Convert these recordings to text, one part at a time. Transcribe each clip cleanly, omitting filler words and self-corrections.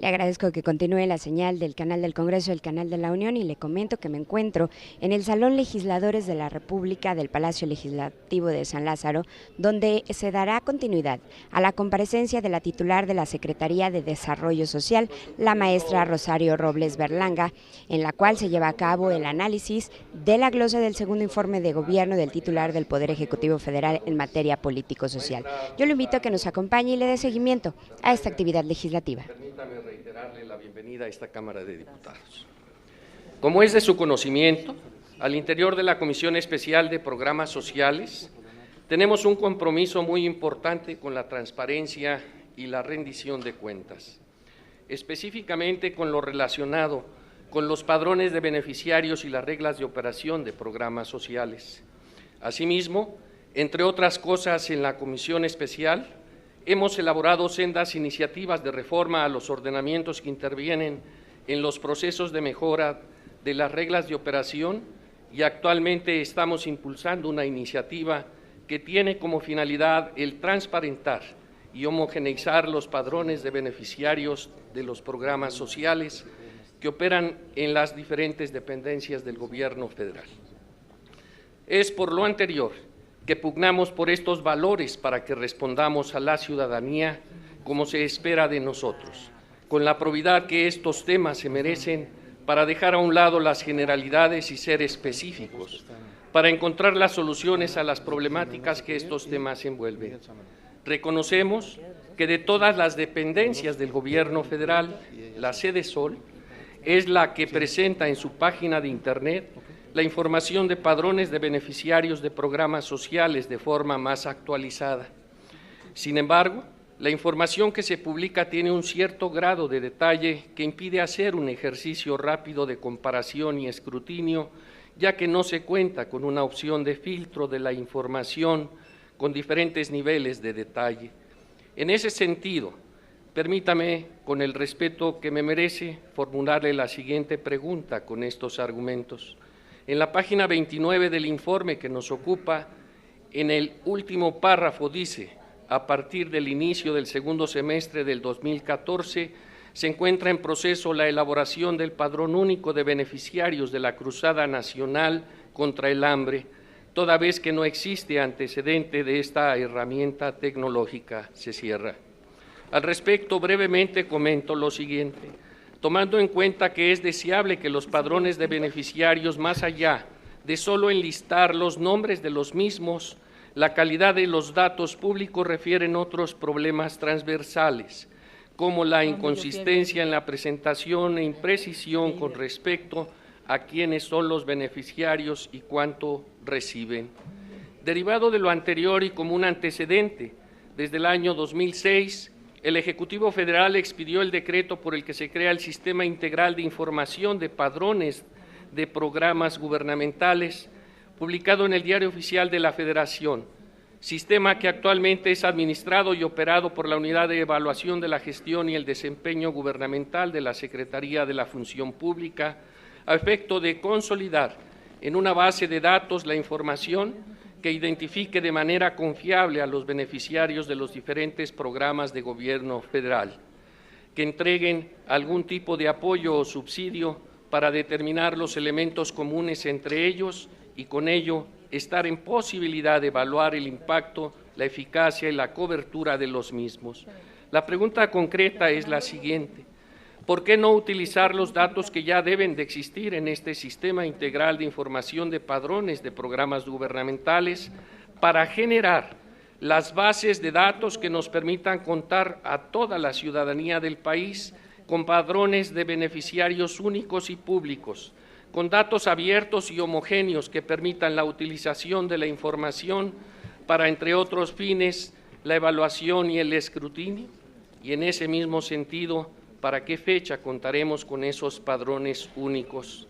Le agradezco que continúe la señal del canal del Congreso, el canal de la Unión, y le comento que me encuentro en el Salón Legisladores de la República del Palacio Legislativo de San Lázaro, donde se dará continuidad a la comparecencia de la titular de la Secretaría de Desarrollo Social, la maestra Rosario Robles Berlanga, en la cual se lleva a cabo el análisis de la glosa del segundo informe de gobierno del titular del Poder Ejecutivo Federal en materia político-social. Yo lo invito a que nos acompañe y le dé seguimiento a esta actividad legislativa. Permítame reiterarle la bienvenida a esta Cámara de Diputados. Como es de su conocimiento, al interior de la Comisión Especial de Programas Sociales tenemos un compromiso muy importante con la transparencia y la rendición de cuentas, específicamente con lo relacionado con los padrones de beneficiarios y las reglas de operación de programas sociales. Asimismo, entre otras cosas, en la Comisión Especial hemos elaborado sendas iniciativas de reforma a los ordenamientos que intervienen en los procesos de mejora de las reglas de operación y actualmente estamos impulsando una iniciativa que tiene como finalidad el transparentar y homogeneizar los padrones de beneficiarios de los programas sociales que operan en las diferentes dependencias del Gobierno federal. Es por lo anterior que pugnamos por estos valores para que respondamos a la ciudadanía como se espera de nosotros, con la probidad que estos temas se merecen, para dejar a un lado las generalidades y ser específicos, para encontrar las soluciones a las problemáticas que estos temas envuelven. Reconocemos que de todas las dependencias del Gobierno federal, la sede Sol es la que presenta en su página de Internet la información de padrones de beneficiarios de programas sociales de forma más actualizada. Sin embargo, la información que se publica tiene un cierto grado de detalle que impide hacer un ejercicio rápido de comparación y escrutinio, ya que no se cuenta con una opción de filtro de la información con diferentes niveles de detalle. En ese sentido, permítame, con el respeto que me merece, formularle la siguiente pregunta con estos argumentos. En la página 29 del informe que nos ocupa, en el último párrafo dice: a partir del inicio del segundo semestre del 2014, se encuentra en proceso la elaboración del Padrón Único de Beneficiarios de la Cruzada Nacional contra el Hambre, toda vez que no existe antecedente de esta herramienta tecnológica, se cierra. Al respecto, brevemente comento lo siguiente. Tomando en cuenta que es deseable que los padrones de beneficiarios, más allá de solo enlistar los nombres de los mismos, la calidad de los datos públicos refieren otros problemas transversales, como la inconsistencia en la presentación e imprecisión con respecto a quiénes son los beneficiarios y cuánto reciben. Derivado de lo anterior y como un antecedente, desde el año 2006, el Ejecutivo Federal expidió el decreto por el que se crea el Sistema Integral de Información de Padrones de Programas Gubernamentales, publicado en el Diario Oficial de la Federación, sistema que actualmente es administrado y operado por la Unidad de Evaluación de la Gestión y el Desempeño Gubernamental de la Secretaría de la Función Pública, a efecto de consolidar en una base de datos la información que identifique de manera confiable a los beneficiarios de los diferentes programas de gobierno federal, que entreguen algún tipo de apoyo o subsidio para determinar los elementos comunes entre ellos y con ello estar en posibilidad de evaluar el impacto, la eficacia y la cobertura de los mismos. La pregunta concreta es la siguiente: ¿por qué no utilizar los datos que ya deben de existir en este Sistema Integral de Información de Padrones de Programas Gubernamentales para generar las bases de datos que nos permitan contar a toda la ciudadanía del país con padrones de beneficiarios únicos y públicos, con datos abiertos y homogéneos que permitan la utilización de la información para, entre otros fines, la evaluación y el escrutinio? Y en ese mismo sentido, ¿para qué fecha contaremos con esos padrones únicos?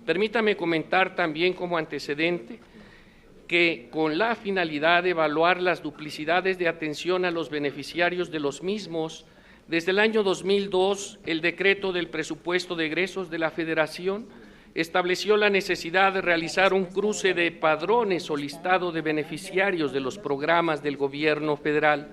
Permítame comentar también como antecedente que, con la finalidad de evaluar las duplicidades de atención a los beneficiarios de los mismos, desde el año 2002, el decreto del presupuesto de egresos de la Federación estableció la necesidad de realizar un cruce de padrones o listado de beneficiarios de los programas del Gobierno federal.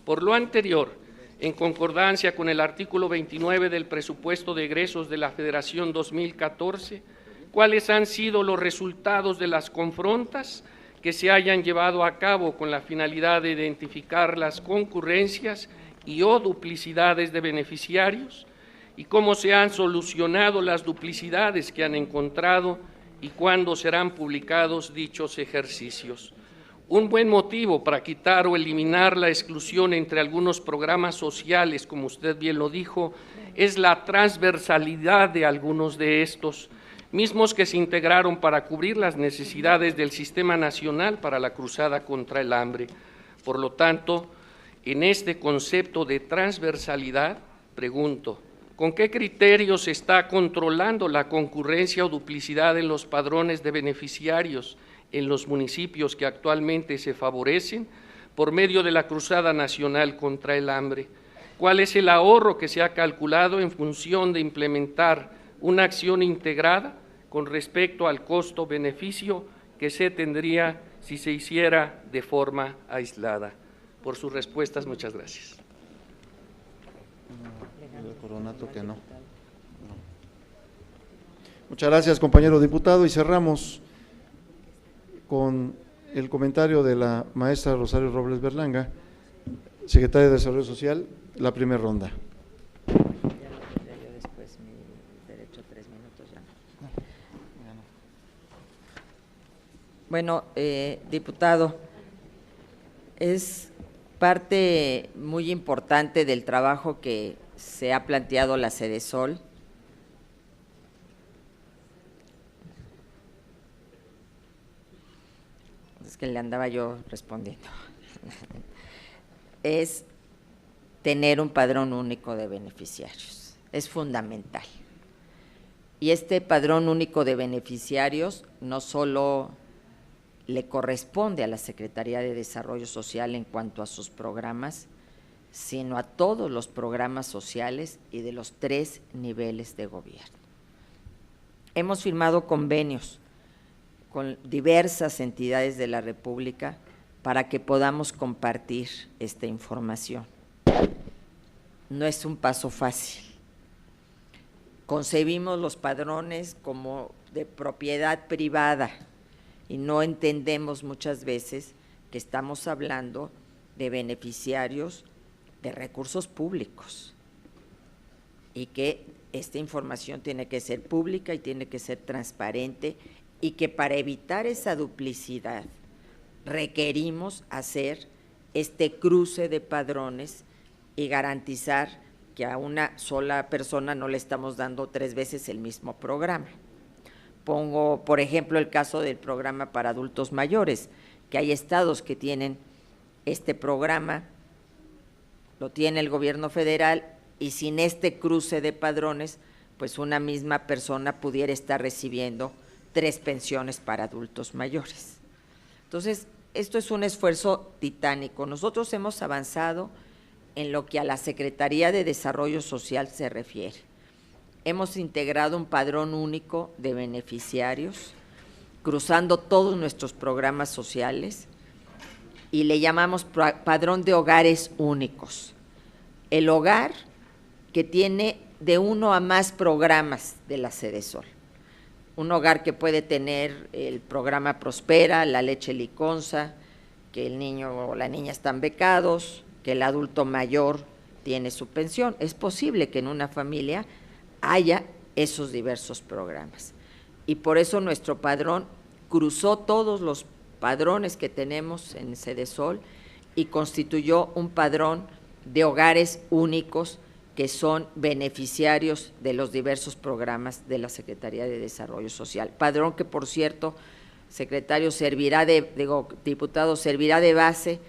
Por lo anterior, en concordancia con el artículo 29 del presupuesto de egresos de la Federación 2014, cuáles han sido los resultados de las confrontas que se hayan llevado a cabo con la finalidad de identificar las concurrencias y o duplicidades de beneficiarios, y cómo se han solucionado las duplicidades que han encontrado y cuándo serán publicados dichos ejercicios. Un buen motivo para quitar o eliminar la exclusión entre algunos programas sociales, como usted bien lo dijo, es la transversalidad de algunos de estos, mismos que se integraron para cubrir las necesidades del Sistema Nacional para la Cruzada contra el Hambre. Por lo tanto, en este concepto de transversalidad, pregunto, ¿con qué criterios se está controlando la concurrencia o duplicidad en los padrones de beneficiarios en los municipios que actualmente se favorecen por medio de la Cruzada Nacional contra el Hambre? ¿Cuál es el ahorro que se ha calculado en función de implementar una acción integrada con respecto al costo-beneficio que se tendría si se hiciera de forma aislada? Por sus respuestas, muchas gracias. Coronato que no. Muchas gracias, compañero diputado, y cerramos con el comentario de la maestra Rosario Robles Berlanga, secretaria de Desarrollo Social, la primera ronda. Bueno, diputado, es parte muy importante del trabajo que se ha planteado la Sedesol. Es que le andaba yo respondiendo. Es tener un padrón único de beneficiarios, es fundamental. Y este padrón único de beneficiarios no solo le corresponde a la Secretaría de Desarrollo Social en cuanto a sus programas, sino a todos los programas sociales y de los 3 niveles de gobierno. Hemos firmado convenios con diversas entidades de la República para que podamos compartir esta información. No es un paso fácil. Concebimos los padrones como de propiedad privada y no entendemos muchas veces que estamos hablando de beneficiarios de recursos públicos y que esta información tiene que ser pública y tiene que ser transparente, y que para evitar esa duplicidad requerimos hacer este cruce de padrones y garantizar que a una sola persona no le estamos dando 3 veces el mismo programa. Pongo, por ejemplo, el caso del programa para adultos mayores, que hay estados que tienen este programa, lo tiene el gobierno federal, y sin este cruce de padrones, pues una misma persona pudiera estar recibiendo 3 pensiones para adultos mayores. Entonces, esto es un esfuerzo titánico. Nosotros hemos avanzado en lo que a la Secretaría de Desarrollo Social se refiere. Hemos integrado un padrón único de beneficiarios, cruzando todos nuestros programas sociales, y le llamamos padrón de hogares únicos. El hogar que tiene de 1 a más programas de la Sedesol. Un hogar que puede tener el programa Prospera, la leche liconza, que el niño o la niña están becados, que el adulto mayor tiene su pensión. Es posible que en una familia haya esos diversos programas. Y por eso nuestro padrón cruzó todos los padrones que tenemos en Sedesol y constituyó un padrón de hogares únicos que son beneficiarios de los diversos programas de la Secretaría de Desarrollo Social. Padrón que, por cierto, secretario, diputado, servirá de base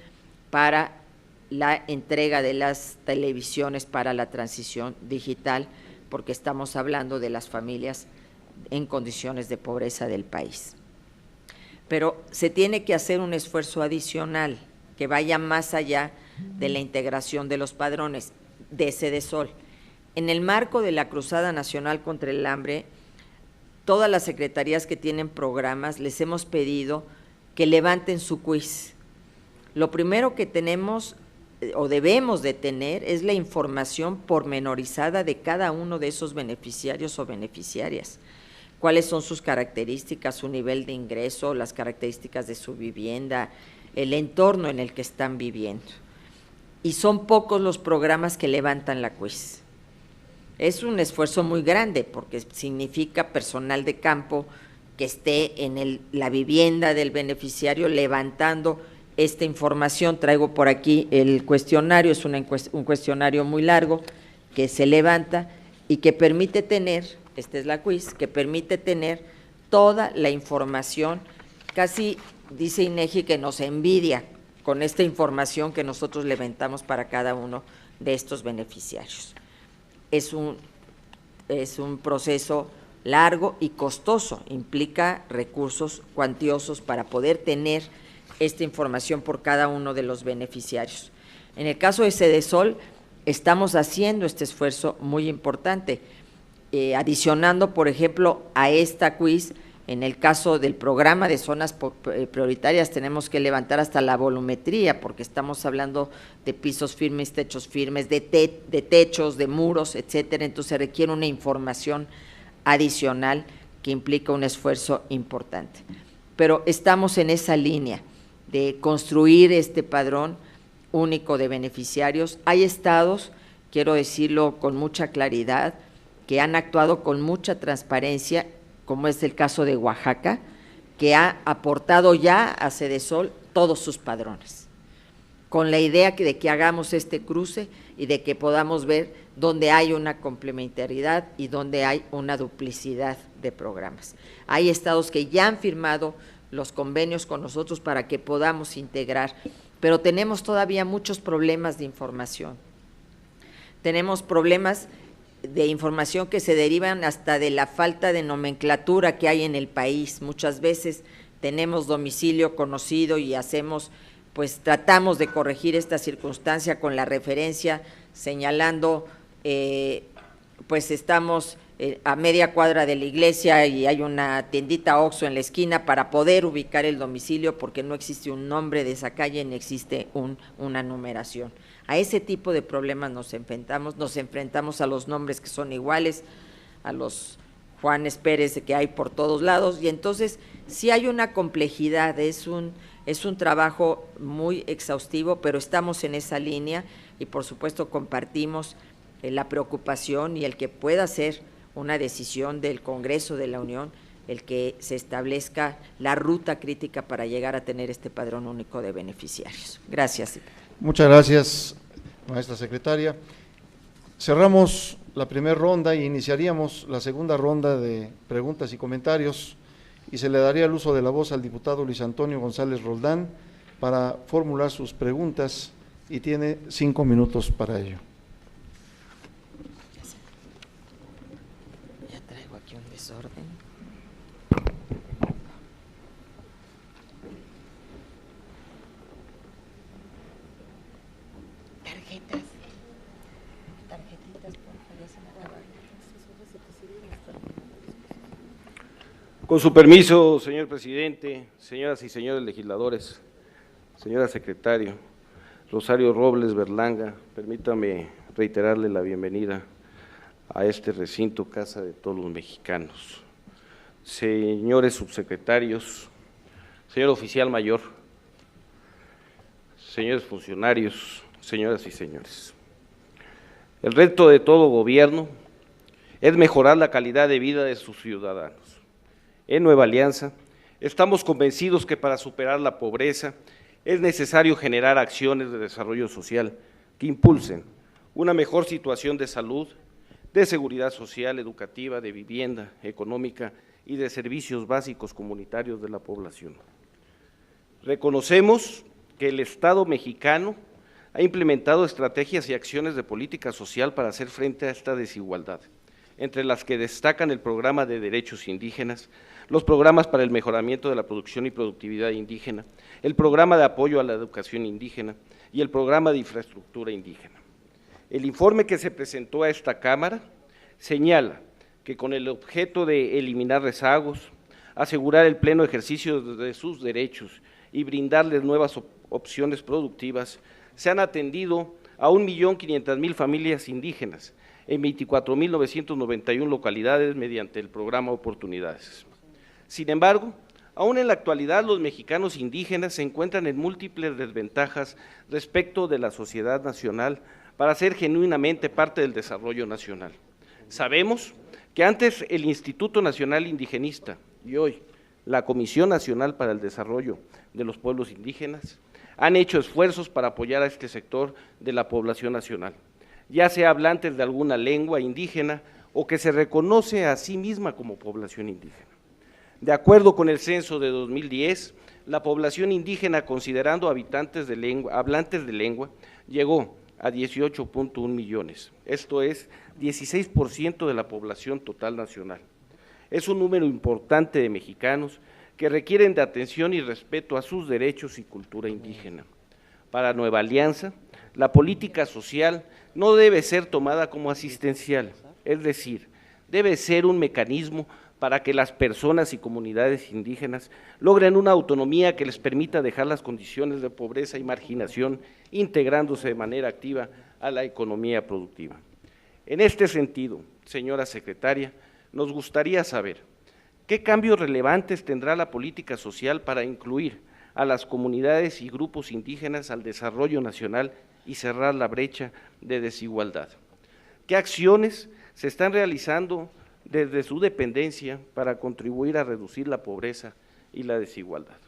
para la entrega de las televisiones para la transición digital, porque estamos hablando de las familias en condiciones de pobreza del país. Pero se tiene que hacer un esfuerzo adicional que vaya más allá de la integración de los padrones de Sedesol. En el marco de la Cruzada Nacional contra el Hambre, todas las secretarías que tienen programas les hemos pedido que levanten su quiz. Lo primero que tenemos o debemos de tener es la información pormenorizada de cada uno de esos beneficiarios o beneficiarias. Cuáles son sus características, su nivel de ingreso, las características de su vivienda, el entorno en el que están viviendo. Y son pocos los programas que levantan la quiz. Es un esfuerzo muy grande porque significa personal de campo que esté en la vivienda del beneficiario levantando esta información. Traigo por aquí el cuestionario, es un cuestionario muy largo que se levanta y que permite tener, esta es la quiz, que permite tener toda la información. Casi dice INEGI que nos envidia con esta información que nosotros levantamos para cada uno de estos beneficiarios. Es un proceso largo y costoso, implica recursos cuantiosos para poder tener esta información por cada uno de los beneficiarios. En el caso de Sedesol, estamos haciendo este esfuerzo muy importante, adicionando, por ejemplo, a esta quiz, en el caso del programa de zonas prioritarias, tenemos que levantar hasta la volumetría, porque estamos hablando de pisos firmes, techos firmes, de techos, de muros, etcétera. Entonces se requiere una información adicional que implica un esfuerzo importante. Pero estamos en esa línea de construir este padrón único de beneficiarios. Hay estados, quiero decirlo con mucha claridad, que han actuado con mucha transparencia, como es el caso de Oaxaca, que ha aportado ya a Sedesol todos sus padrones, con la idea de que hagamos este cruce y de que podamos ver dónde hay una complementariedad y dónde hay una duplicidad de programas. Hay estados que ya han firmado los convenios con nosotros para que podamos integrar, pero tenemos todavía muchos problemas de información. Tenemos problemas de información que se derivan hasta de la falta de nomenclatura que hay en el país. Muchas veces tenemos domicilio conocido y tratamos de corregir esta circunstancia con la referencia, señalando, estamos a media cuadra de la iglesia y hay una tiendita Oxxo en la esquina para poder ubicar el domicilio, porque no existe un nombre de esa calle ni existe una numeración. A ese tipo de problemas nos enfrentamos a los nombres que son iguales, a los Juanes Pérez que hay por todos lados, y entonces sí hay una complejidad, es un trabajo muy exhaustivo, pero estamos en esa línea y por supuesto compartimos la preocupación y el que pueda ser una decisión del Congreso de la Unión, el que se establezca la ruta crítica para llegar a tener este padrón único de beneficiarios. Gracias. Muchas gracias, maestra secretaria. Cerramos la primera ronda y iniciaríamos la segunda ronda de preguntas y comentarios, y se le daría el uso de la voz al diputado Luis Antonio González Roldán para formular sus preguntas, y tiene 5 minutos para ello. Ya traigo aquí un desorden. Con su permiso, señor presidente, señoras y señores legisladores, señora secretaria, Rosario Robles Berlanga, permítame reiterarle la bienvenida a este recinto, casa de todos los mexicanos. Señores subsecretarios, señor oficial mayor, señores funcionarios, señoras y señores. El reto de todo gobierno es mejorar la calidad de vida de sus ciudadanos. En Nueva Alianza estamos convencidos que para superar la pobreza es necesario generar acciones de desarrollo social que impulsen una mejor situación de salud, de seguridad social, educativa, de vivienda, económica y de servicios básicos comunitarios de la población. Reconocemos que el Estado mexicano ha implementado estrategias y acciones de política social para hacer frente a esta desigualdad, entre las que destacan el Programa de Derechos Indígenas, los programas para el mejoramiento de la producción y productividad indígena, el Programa de Apoyo a la Educación Indígena y el Programa de Infraestructura Indígena. El informe que se presentó a esta Cámara señala que con el objeto de eliminar rezagos, asegurar el pleno ejercicio de sus derechos y brindarles nuevas opciones productivas, se han atendido a 1.500.000 familias indígenas en 24.991 localidades mediante el programa Oportunidades. Sin embargo, aún en la actualidad los mexicanos indígenas se encuentran en múltiples desventajas respecto de la sociedad nacional para ser genuinamente parte del desarrollo nacional. Sabemos que antes el Instituto Nacional Indigenista y hoy la Comisión Nacional para el Desarrollo de los Pueblos Indígenas han hecho esfuerzos para apoyar a este sector de la población nacional, ya sea hablantes de alguna lengua indígena o que se reconoce a sí misma como población indígena. De acuerdo con el censo de 2010, la población indígena, considerando hablantes de lengua, llegó a 18.1 millones, esto es 16% de la población total nacional. Es un número importante de mexicanos que requieren de atención y respeto a sus derechos y cultura indígena. Para Nueva Alianza, la política social no debe ser tomada como asistencial, es decir, debe ser un mecanismo para que las personas y comunidades indígenas logren una autonomía que les permita dejar las condiciones de pobreza y marginación, integrándose de manera activa a la economía productiva. En este sentido, señora secretaria, nos gustaría saber qué cambios relevantes tendrá la política social para incluir a las comunidades y grupos indígenas al desarrollo nacional y cerrar la brecha de desigualdad. ¿Qué acciones se están realizando desde su dependencia para contribuir a reducir la pobreza y la desigualdad?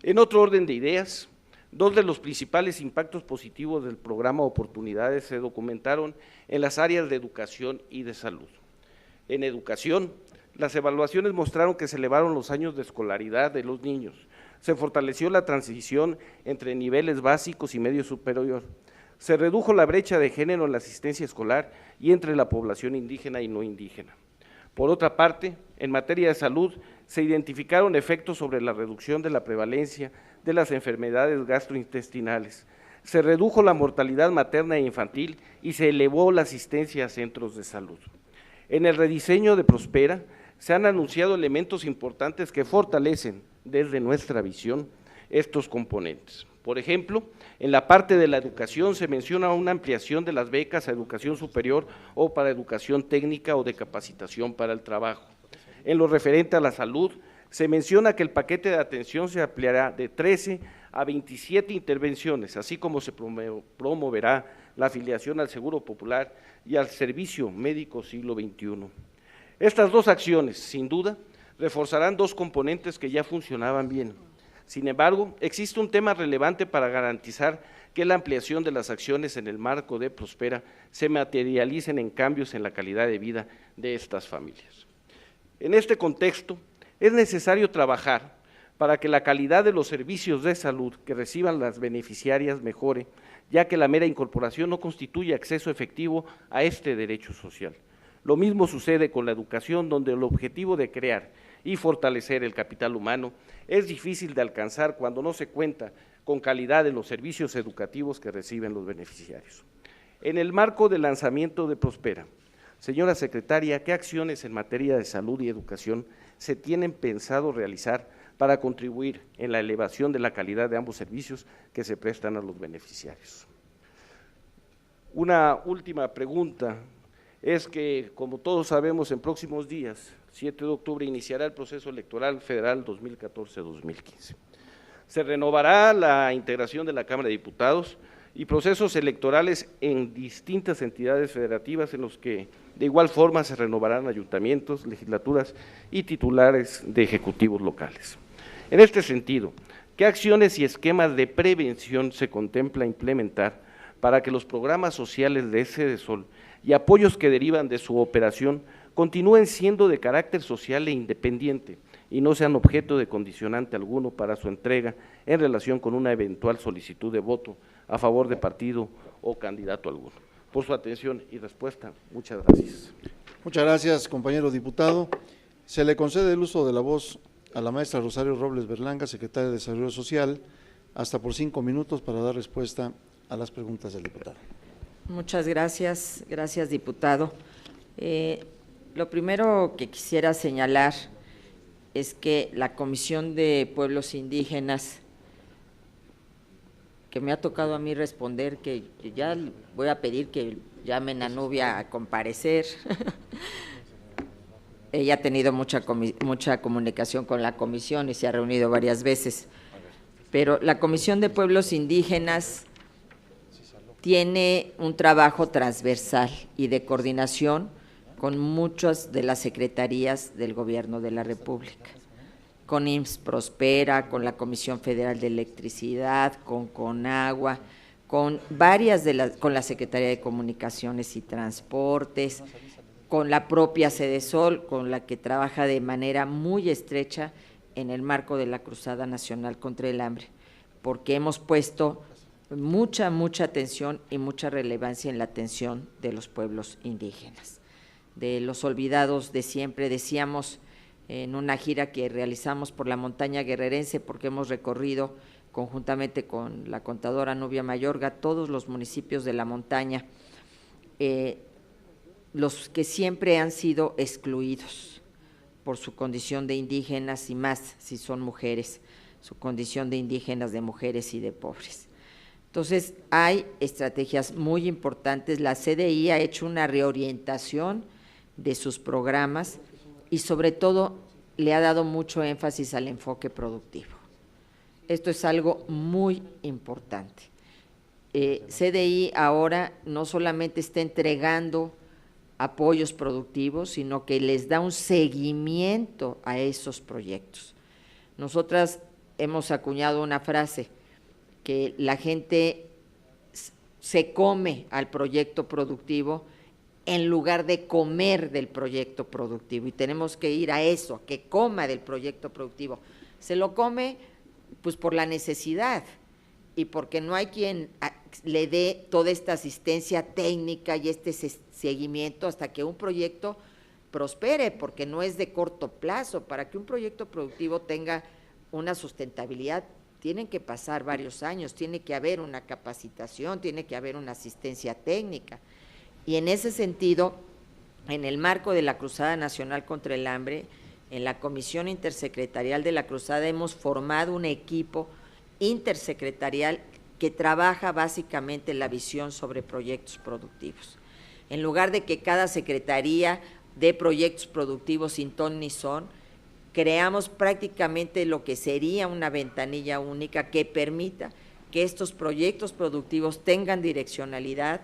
En otro orden de ideas, dos de los principales impactos positivos del programa Oportunidades se documentaron en las áreas de educación y de salud. En educación, las evaluaciones mostraron que se elevaron los años de escolaridad de los niños, se fortaleció la transición entre niveles básicos y medio superior, se redujo la brecha de género en la asistencia escolar y entre la población indígena y no indígena. Por otra parte, en materia de salud, se identificaron efectos sobre la reducción de la prevalencia de las enfermedades gastrointestinales, se redujo la mortalidad materna e infantil y se elevó la asistencia a centros de salud. En el rediseño de Prospera, se han anunciado elementos importantes que fortalecen, desde nuestra visión, estos componentes. Por ejemplo, en la parte de la educación se menciona una ampliación de las becas a educación superior o para educación técnica o de capacitación para el trabajo. En lo referente a la salud, se menciona que el paquete de atención se ampliará de 13 a 27 intervenciones, así como se promoverá la afiliación al Seguro Popular y al Servicio Médico Siglo XXI. Estas dos acciones, sin duda, reforzarán dos componentes que ya funcionaban bien. Sin embargo, existe un tema relevante para garantizar que la ampliación de las acciones en el marco de Prospera se materialicen en cambios en la calidad de vida de estas familias. En este contexto, es necesario trabajar para que la calidad de los servicios de salud que reciban las beneficiarias mejore, ya que la mera incorporación no constituye acceso efectivo a este derecho social. Lo mismo sucede con la educación, donde el objetivo de crear y fortalecer el capital humano es difícil de alcanzar cuando no se cuenta con calidad en los servicios educativos que reciben los beneficiarios. En el marco del lanzamiento de Prospera, señora secretaria, ¿qué acciones en materia de salud y educación se tienen pensado realizar para contribuir en la elevación de la calidad de ambos servicios que se prestan a los beneficiarios? Una última pregunta es que, como todos sabemos, en próximos días, 7 de octubre, iniciará el proceso electoral federal 2014-2015. Se renovará la integración de la Cámara de Diputados y procesos electorales en distintas entidades federativas en los que de igual forma se renovarán ayuntamientos, legislaturas y titulares de ejecutivos locales. En este sentido, ¿qué acciones y esquemas de prevención se contempla implementar para que los programas sociales de Sedesol y apoyos que derivan de su operación continúen siendo de carácter social e independiente y no sean objeto de condicionante alguno para su entrega en relación con una eventual solicitud de voto a favor de partido o candidato alguno? Por su atención y respuesta, muchas gracias. Muchas gracias, compañero diputado. Se le concede el uso de la voz a la maestra Rosario Robles Berlanga, secretaria de Desarrollo Social, hasta por 5 minutos para dar respuesta a las preguntas del diputado. Muchas gracias, diputado. Lo primero que quisiera señalar es que la Comisión de Pueblos Indígenas que me ha tocado a mí responder, que ya voy a pedir que llamen a Nubia a comparecer. Ella ha tenido mucha comunicación con la comisión y se ha reunido varias veces, pero la Comisión de Pueblos Indígenas tiene un trabajo transversal y de coordinación con muchas de las secretarías del Gobierno de la República, con IMSS Prospera, con la Comisión Federal de Electricidad, con CONAGUA, con varias con la Secretaría de Comunicaciones y Transportes, con la propia Sedesol, con la que trabaja de manera muy estrecha en el marco de la Cruzada Nacional contra el Hambre, porque hemos puesto mucha atención y mucha relevancia en la atención de los pueblos indígenas, de los olvidados de siempre. Decíamos en una gira que realizamos por la montaña guerrerense, porque hemos recorrido conjuntamente con la contadora Nubia Mayorga todos los municipios de la montaña, los que siempre han sido excluidos por su condición de indígenas y más si son mujeres, su condición de indígenas, de mujeres y de pobres. Entonces, hay estrategias muy importantes. La CDI ha hecho una reorientación de sus programas y sobre todo le ha dado mucho énfasis al enfoque productivo. Esto es algo muy importante. CDI ahora no solamente está entregando apoyos productivos, sino que les da un seguimiento a esos proyectos. Nosotras hemos acuñado una frase, que la gente se come al proyecto productivo en lugar de comer del proyecto productivo, y tenemos que ir a eso, a que coma del proyecto productivo. Se lo come pues por la necesidad y porque no hay quien le dé toda esta asistencia técnica y este seguimiento hasta que un proyecto prospere, porque no es de corto plazo. Para que un proyecto productivo tenga una sustentabilidad tienen que pasar varios años, tiene que haber una capacitación, tiene que haber una asistencia técnica. Y en ese sentido, en el marco de la Cruzada Nacional contra el Hambre, en la Comisión Intersecretarial de la Cruzada hemos formado un equipo intersecretarial que trabaja básicamente la visión sobre proyectos productivos. En lugar de que cada secretaría dé proyectos productivos sin ton ni son, creamos prácticamente lo que sería una ventanilla única que permita que estos proyectos productivos tengan direccionalidad,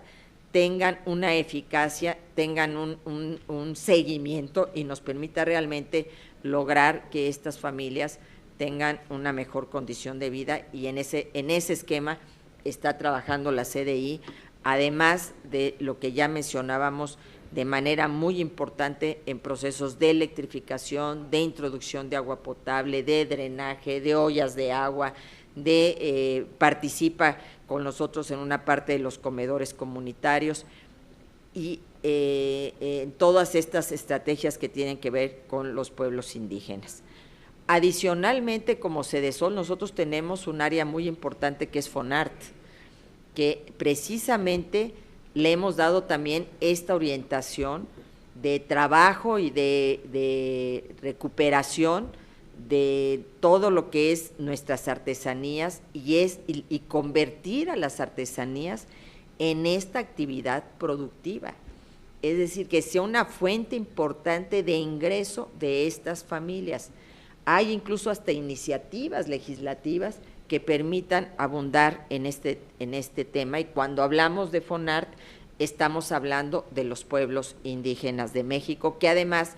tengan una eficacia, tengan un seguimiento y nos permita realmente lograr que estas familias tengan una mejor condición de vida, y en ese esquema está trabajando la CDI, además de lo que ya mencionábamos de manera muy importante en procesos de electrificación, de introducción de agua potable, de drenaje, de ollas de agua, participa con nosotros en una parte de los comedores comunitarios y en todas estas estrategias que tienen que ver con los pueblos indígenas. Adicionalmente, como Sedesol, nosotros tenemos un área muy importante que es FONART, que precisamente le hemos dado también esta orientación de trabajo y de recuperación de todo lo que es nuestras artesanías y convertir a las artesanías en esta actividad productiva, es decir, que sea una fuente importante de ingreso de estas familias. Hay incluso hasta iniciativas legislativas que permitan abundar en este tema, y cuando hablamos de FONART estamos hablando de los pueblos indígenas de México, que además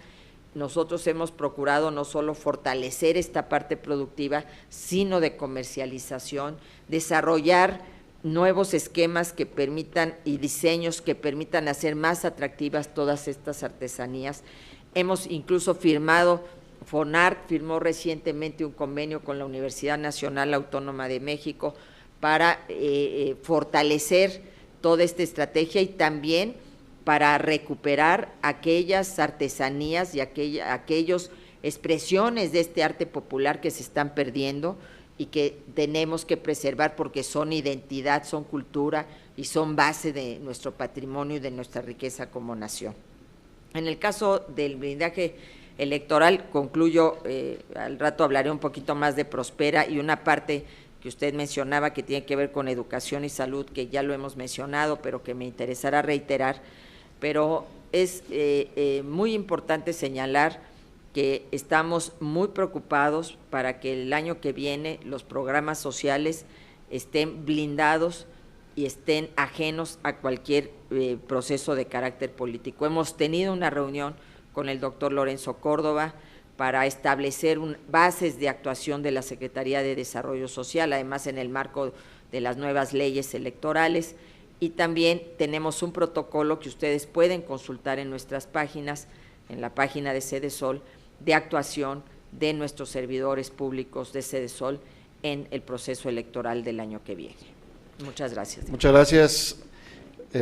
nosotros hemos procurado no solo fortalecer esta parte productiva, sino de comercialización, desarrollar nuevos esquemas que permitan y diseños que permitan hacer más atractivas todas estas artesanías. Hemos incluso FONART firmó recientemente un convenio con la Universidad Nacional Autónoma de México para fortalecer toda esta estrategia y también para recuperar aquellas artesanías y aquellas expresiones de este arte popular que se están perdiendo y que tenemos que preservar porque son identidad, son cultura y son base de nuestro patrimonio y de nuestra riqueza como nación. En el caso del blindaje electoral, concluyo, al rato hablaré un poquito más de Prospera y una parte que usted mencionaba, que tiene que ver con educación y salud, que ya lo hemos mencionado, pero que me interesará reiterar, pero es muy importante señalar que estamos muy preocupados para que el año que viene los programas sociales estén blindados y estén ajenos a cualquier proceso de carácter político. Hemos tenido una reunión con el doctor Lorenzo Córdoba para establecer bases de actuación de la Secretaría de Desarrollo Social, además en el marco de las nuevas leyes electorales, y también tenemos un protocolo que ustedes pueden consultar en nuestras páginas, en la página de Sedesol, de actuación de nuestros servidores públicos de Sedesol en el proceso electoral del año que viene. Muchas gracias. Muchas gracias,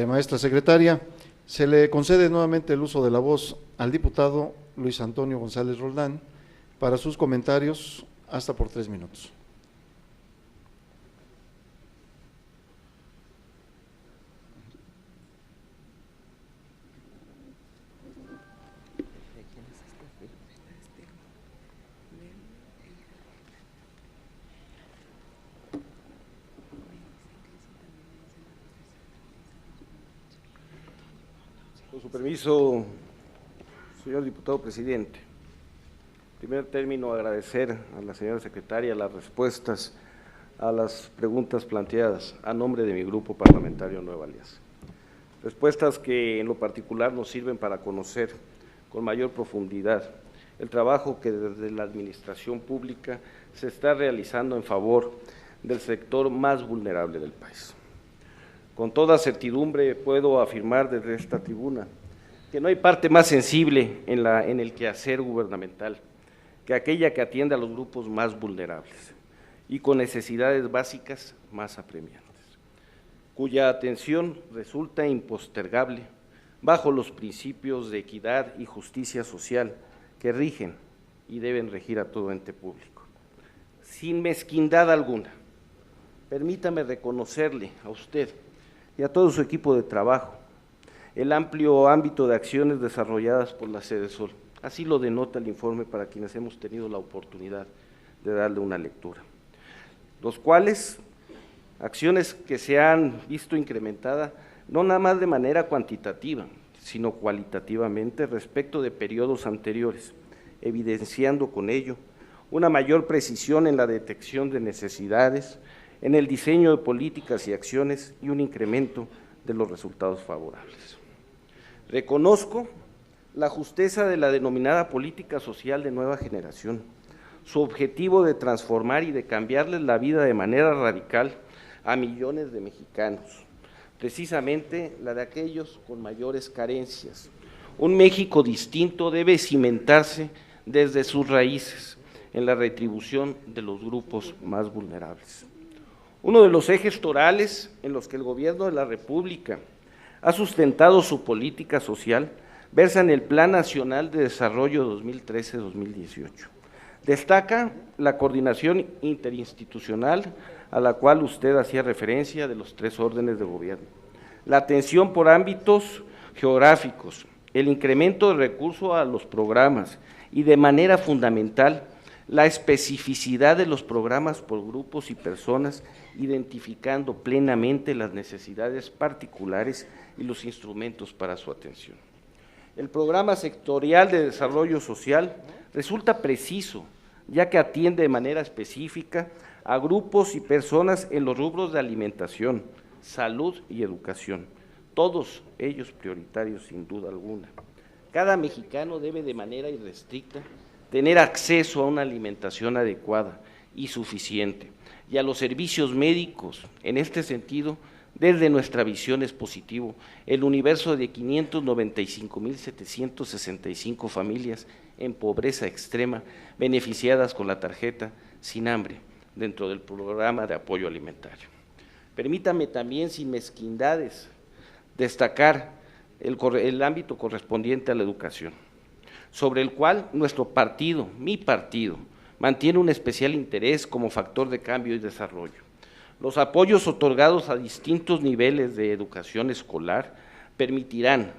maestra secretaria. Se le concede nuevamente el uso de la voz al diputado Luis Antonio González Roldán para sus comentarios, hasta por 3 minutos. Con su permiso, señor diputado presidente, en primer término agradecer a la señora secretaria las respuestas a las preguntas planteadas a nombre de mi grupo parlamentario Nueva Alianza. Respuestas que en lo particular nos sirven para conocer con mayor profundidad el trabajo que desde la administración pública se está realizando en favor del sector más vulnerable del país. Con toda certidumbre puedo afirmar desde esta tribuna que no hay parte más sensible en el quehacer gubernamental que aquella que atiende a los grupos más vulnerables y con necesidades básicas más apremiantes, cuya atención resulta impostergable bajo los principios de equidad y justicia social que rigen y deben regir a todo ente público. Sin mezquindad alguna, permítame reconocerle a usted y a todo su equipo de trabajo el amplio ámbito de acciones desarrolladas por la Sedesol. Así lo denota el informe para quienes hemos tenido la oportunidad de darle una lectura. Los cuales, acciones que se han visto incrementadas, no nada más de manera cuantitativa, sino cualitativamente respecto de periodos anteriores, evidenciando con ello una mayor precisión en la detección de necesidades, en el diseño de políticas y acciones y un incremento de los resultados favorables. Reconozco la justeza de la denominada política social de nueva generación, su objetivo de transformar y de cambiarles la vida de manera radical a millones de mexicanos, precisamente la de aquellos con mayores carencias. Un México distinto debe cimentarse desde sus raíces en la retribución de los grupos más vulnerables. Uno de los ejes torales en los que el Gobierno de la República ha sustentado su política social versa en el Plan Nacional de Desarrollo 2013-2018. Destaca la coordinación interinstitucional a la cual usted hacía referencia de los 3 órdenes de gobierno, la atención por ámbitos geográficos, el incremento de recursos a los programas y de manera fundamental la especificidad de los programas por grupos y personas, identificando plenamente las necesidades particulares y los instrumentos para su atención. El programa sectorial de desarrollo social resulta preciso, ya que atiende de manera específica a grupos y personas en los rubros de alimentación, salud y educación, todos ellos prioritarios sin duda alguna. Cada mexicano debe de manera irrestricta tener acceso a una alimentación adecuada y suficiente, y a los servicios médicos. En este sentido, desde nuestra visión es positivo el universo de 595,765 familias en pobreza extrema beneficiadas con la tarjeta Sin Hambre dentro del programa de apoyo alimentario. Permítame también, sin mezquindades, destacar el ámbito correspondiente a la educación, sobre el cual nuestro partido, mi partido, mantiene un especial interés como factor de cambio y desarrollo. Los apoyos otorgados a distintos niveles de educación escolar permitirán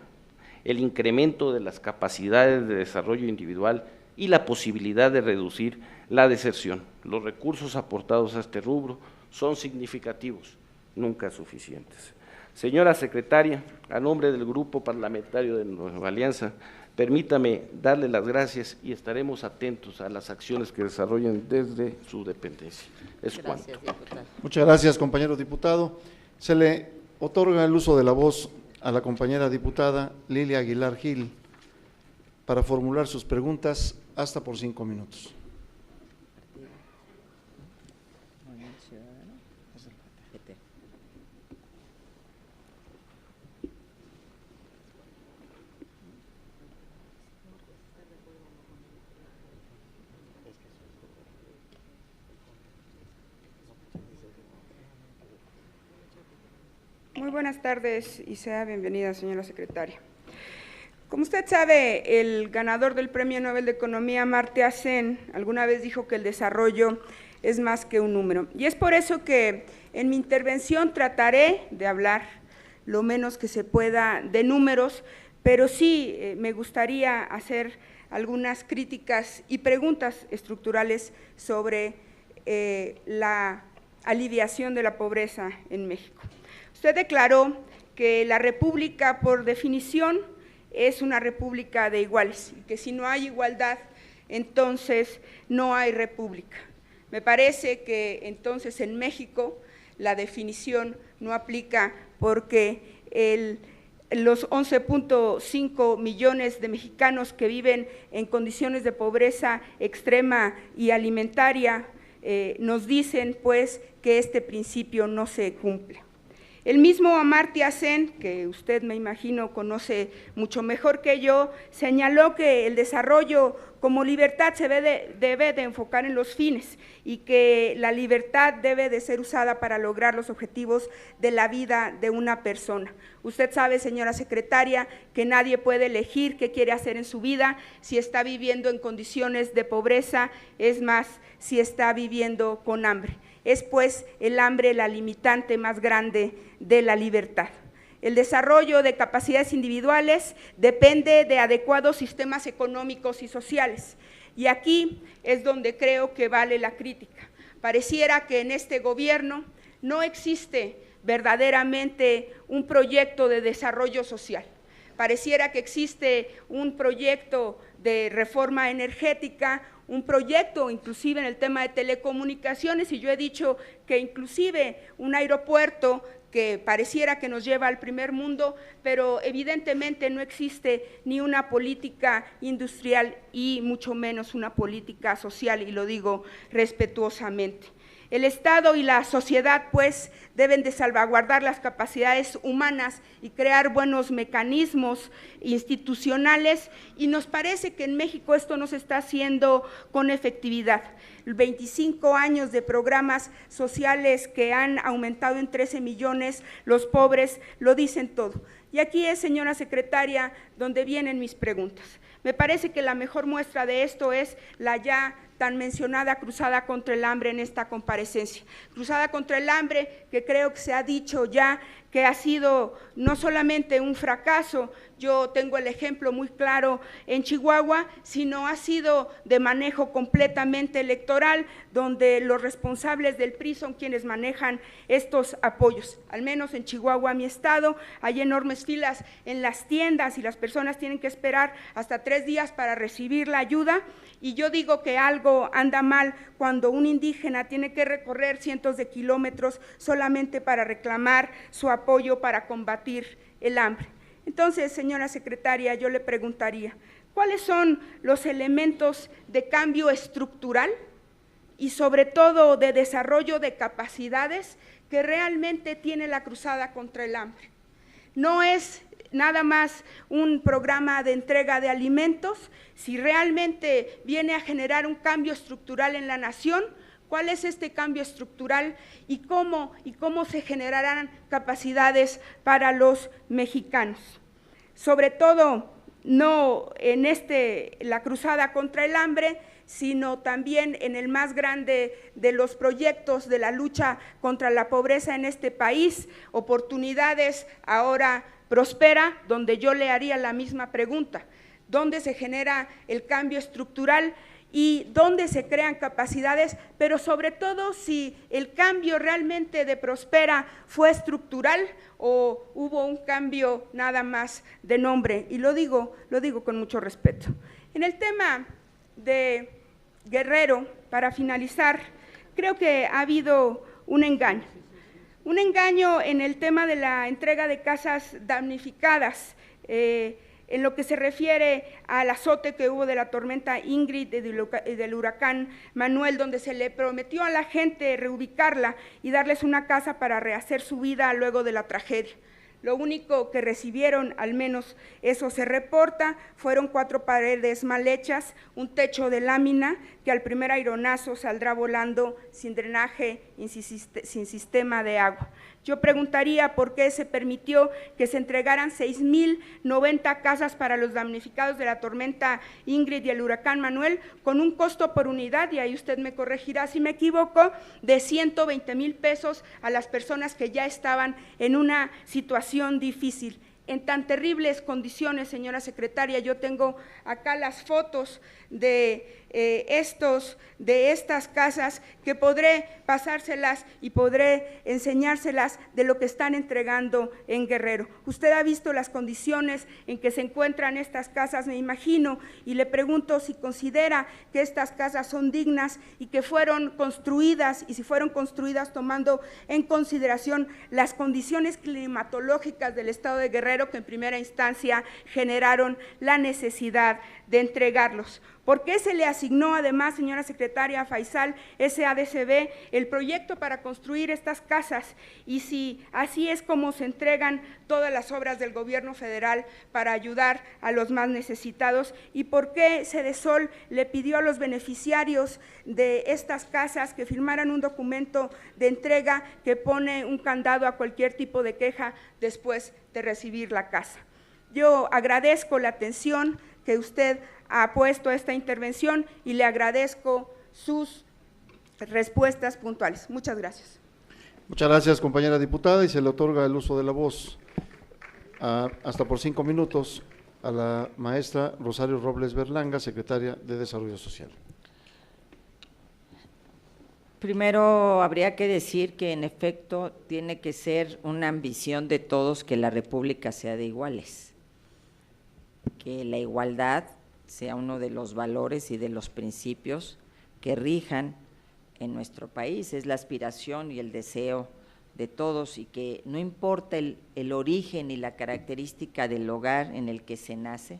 el incremento de las capacidades de desarrollo individual y la posibilidad de reducir la deserción. Los recursos aportados a este rubro son significativos, nunca suficientes. Señora secretaria, a nombre del Grupo Parlamentario de Nueva Alianza, permítame darle las gracias y estaremos atentos a las acciones que desarrollen desde su dependencia. Es cuanto. Muchas gracias, compañero diputado. Se le otorga el uso de la voz a la compañera diputada Lilia Aguilar Gil para formular sus preguntas hasta por 5 minutos. Muy buenas tardes y sea bienvenida, señora secretaria. Como usted sabe, el ganador del Premio Nobel de Economía, Amartya Sen, alguna vez dijo que el desarrollo es más que un número. Y es por eso que en mi intervención trataré de hablar lo menos que se pueda de números, pero sí me gustaría hacer algunas críticas y preguntas estructurales sobre la aliviación de la pobreza en México. Usted declaró que la república, por definición, es una república de iguales, y que si no hay igualdad, entonces no hay república. Me parece que entonces en México la definición no aplica, porque los 11.5 millones de mexicanos que viven en condiciones de pobreza extrema y alimentaria nos dicen pues que este principio no se cumple. El mismo Amartya Sen, que usted me imagino conoce mucho mejor que yo, señaló que el desarrollo como libertad se debe de enfocar en los fines y que la libertad debe de ser usada para lograr los objetivos de la vida de una persona. Usted sabe, señora secretaria, que nadie puede elegir qué quiere hacer en su vida, si está viviendo en condiciones de pobreza, es más, si está viviendo con hambre. Es pues el hambre la limitante más grande de la libertad. El desarrollo de capacidades individuales depende de adecuados sistemas económicos y sociales. Y aquí es donde creo que vale la crítica. Pareciera que en este gobierno no existe verdaderamente un proyecto de desarrollo social. Pareciera que existe un proyecto de reforma energética, un proyecto inclusive en el tema de telecomunicaciones, y yo he dicho que inclusive un aeropuerto que pareciera que nos lleva al primer mundo, pero evidentemente no existe ni una política industrial y mucho menos una política social, y lo digo respetuosamente. El Estado y la sociedad, pues, deben de salvaguardar las capacidades humanas y crear buenos mecanismos institucionales, y nos parece que en México esto no se está haciendo con efectividad. 25 años de programas sociales que han aumentado en 13 millones, los pobres lo dicen todo. Y aquí es, señora secretaria, donde vienen mis preguntas. Me parece que la mejor muestra de esto es la ya tan mencionada Cruzada contra el Hambre en esta comparecencia. Cruzada contra el Hambre que creo que se ha dicho ya que ha sido no solamente un fracaso, yo tengo el ejemplo muy claro en Chihuahua, sino ha sido de manejo completamente electoral, donde los responsables del PRI son quienes manejan estos apoyos. Al menos en Chihuahua, mi estado, hay enormes filas en las tiendas y las personas tienen que esperar hasta 3 días para recibir la ayuda, y yo digo que algo anda mal cuando un indígena tiene que recorrer cientos de kilómetros solamente para reclamar su apoyo para combatir el hambre. Entonces, señora secretaria, yo le preguntaría, ¿cuáles son los elementos de cambio estructural y sobre todo de desarrollo de capacidades que realmente tiene la Cruzada contra el Hambre? No es nada más un programa de entrega de alimentos. Si realmente viene a generar un cambio estructural en la nación, ¿cuál es este cambio estructural y cómo se generarán capacidades para los mexicanos? Sobre todo, no en la Cruzada contra el Hambre, sino también en el más grande de los proyectos de la lucha contra la pobreza en este país, Oportunidades Ahora Prospera, donde yo le haría la misma pregunta. dónde se genera el cambio estructural y dónde se crean capacidades, pero sobre todo si el cambio realmente de Prospera fue estructural o hubo un cambio nada más de nombre, y lo digo con mucho respeto. En el tema de Guerrero, para finalizar, creo que ha habido un engaño en el tema de la entrega de casas damnificadas, en lo que se refiere al azote que hubo de la tormenta Ingrid y del huracán Manuel, donde se le prometió a la gente reubicarla y darles una casa para rehacer su vida luego de la tragedia. Lo único que recibieron, al menos eso se reporta, fueron 4 paredes mal hechas, un techo de lámina que al primer aironazo saldrá volando sin drenaje y sin sistema de agua. Yo preguntaría por qué se permitió que se entregaran 6,090 casas para los damnificados de la tormenta Ingrid y el huracán Manuel, con un costo por unidad, y ahí usted me corregirá si me equivoco, de 120,000 pesos a las personas que ya estaban en una situación difícil. En tan terribles condiciones, señora secretaria, yo tengo acá las fotos de estas casas que podré pasárselas y podré enseñárselas de lo que están entregando en Guerrero. Usted ha visto las condiciones en que se encuentran estas casas, me imagino, y le pregunto si considera que estas casas son dignas y que fueron construidas, y si fueron construidas tomando en consideración las condiciones climatológicas del estado de Guerrero, que en primera instancia generaron la necesidad de entregarlos. ¿Por qué se le asignó además, señora secretaria, a Faisal SADCB el proyecto para construir estas casas? Y si así es como se entregan todas las obras del gobierno federal para ayudar a los más necesitados, ¿y por qué Sedesol le pidió a los beneficiarios de estas casas que firmaran un documento de entrega que pone un candado a cualquier tipo de queja después de recibir la casa? Yo agradezco la atención que usted ha puesto a esta intervención y le agradezco sus respuestas puntuales. Muchas gracias. Muchas gracias, compañera diputada, y se le otorga el uso de la voz hasta por 5 minutos a la maestra Rosario Robles Berlanga, secretaria de Desarrollo Social. Primero, habría que decir que en efecto tiene que ser una ambición de todos que la República sea de iguales, que la igualdad sea uno de los valores y de los principios que rijan en nuestro país. Es la aspiración y el deseo de todos, y que no importa el origen y la característica del hogar en el que se nace,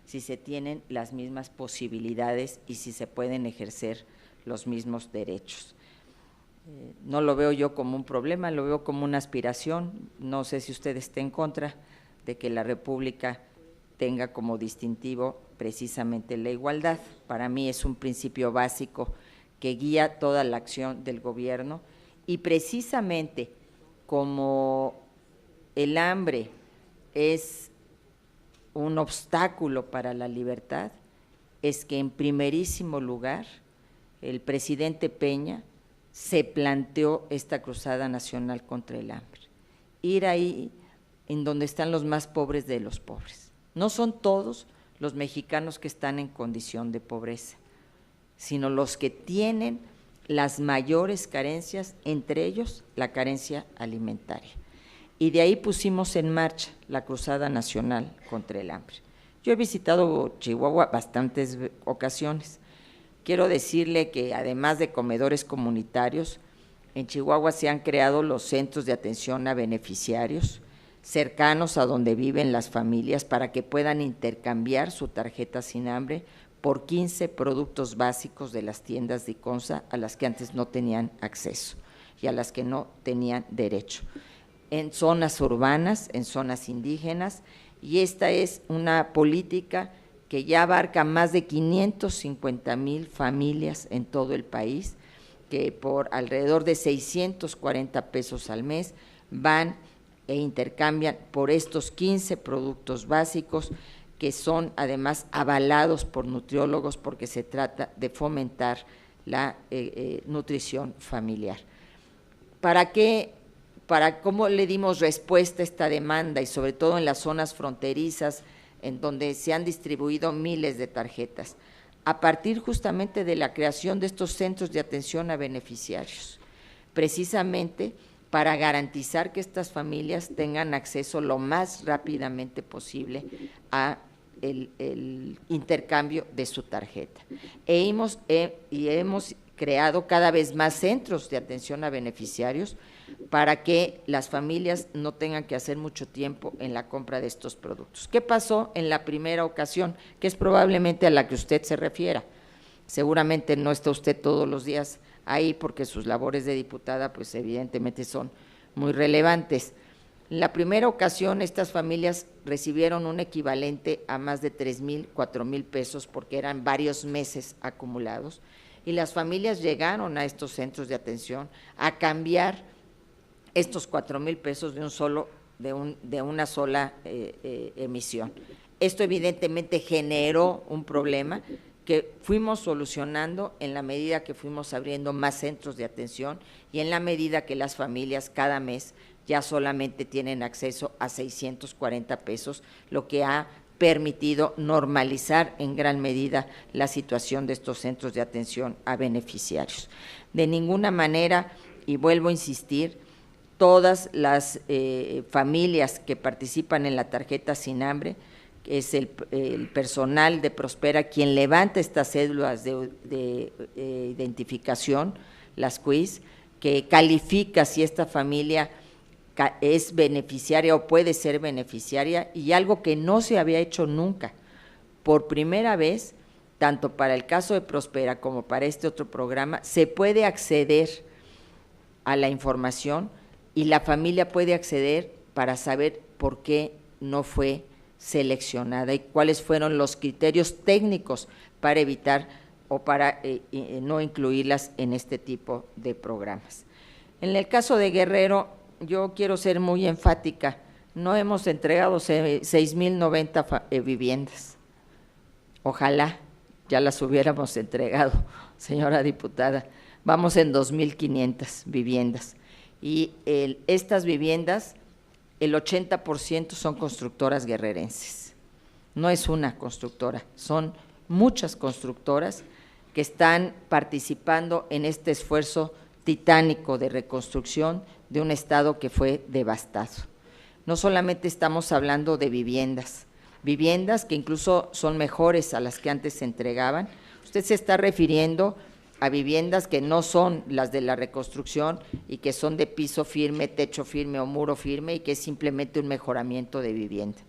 si se tienen las mismas posibilidades y si se pueden ejercer los mismos derechos. No lo veo yo como un problema, lo veo como una aspiración. No sé si usted esté en contra de que la República tenga como distintivo precisamente la igualdad. Para mí es un principio básico que guía toda la acción del gobierno, y precisamente como el hambre es un obstáculo para la libertad, es que en primerísimo lugar el presidente Peña se planteó esta cruzada nacional contra el hambre, ir ahí en donde están los más pobres de los pobres. No son todos los mexicanos que están en condición de pobreza, sino los que tienen las mayores carencias, entre ellos la carencia alimentaria. Y de ahí pusimos en marcha la Cruzada Nacional contra el Hambre. Yo he visitado Chihuahua bastantes ocasiones. Quiero decirle que además de comedores comunitarios, en Chihuahua se han creado los centros de atención a beneficiarios, cercanos a donde viven las familias, para que puedan intercambiar su tarjeta sin hambre por 15 productos básicos de las tiendas de ICONSA a las que antes no tenían acceso y a las que no tenían derecho, en zonas urbanas, en zonas indígenas, y esta es una política que ya abarca más de 550,000 familias en todo el país, que por alrededor de 640 pesos al mes van e intercambian por estos 15 productos básicos, que son además avalados por nutriólogos, porque se trata de fomentar la nutrición familiar. ¿Cómo le dimos respuesta a esta demanda, y sobre todo en las zonas fronterizas en donde se han distribuido miles de tarjetas, a partir justamente de la creación de estos centros de atención a beneficiarios, precisamente para garantizar que estas familias tengan acceso lo más rápidamente posible a el intercambio de su tarjeta. Hemos creado cada vez más centros de atención a beneficiarios para que las familias no tengan que hacer mucho tiempo en la compra de estos productos. ¿Qué pasó en la primera ocasión? Que es probablemente a la que usted se refiera. Seguramente no está usted todos los días ahí porque sus labores de diputada pues evidentemente son muy relevantes. En la primera ocasión estas familias recibieron un equivalente a más de 3,000, 4,000 pesos porque eran varios meses acumulados, y las familias llegaron a estos centros de atención a cambiar estos 4,000 pesos de una sola emisión. Esto evidentemente generó un problema que fuimos solucionando en la medida que fuimos abriendo más centros de atención y en la medida que las familias cada mes ya solamente tienen acceso a 640 pesos, lo que ha permitido normalizar en gran medida la situación de estos centros de atención a beneficiarios. De ninguna manera, y vuelvo a insistir, todas las familias que participan en la tarjeta Sin Hambre, que es el personal de Prospera quien levanta estas cédulas de identificación, las quiz, que califica si esta familia es beneficiaria o puede ser beneficiaria, y algo que no se había hecho nunca. Por primera vez, tanto para el caso de Prospera como para este otro programa, se puede acceder a la información y la familia puede acceder para saber por qué no fue seleccionada y cuáles fueron los criterios técnicos para evitar o para no incluirlas en este tipo de programas. En el caso de Guerrero, yo quiero ser muy enfática, no hemos entregado 6,090 viviendas. Ojalá ya las hubiéramos entregado, señora diputada. Vamos en 2,500 viviendas. Y estas viviendas, el 80% son constructoras guerrerenses. No es una constructora, son muchas constructoras que están participando en este esfuerzo titánico de reconstrucción de un estado que fue devastado. No solamente estamos hablando de viviendas que incluso son mejores a las que antes se entregaban. Usted se está refiriendo a viviendas que no son las de la reconstrucción y que son de piso firme, techo firme o muro firme y que es simplemente un mejoramiento de vivienda.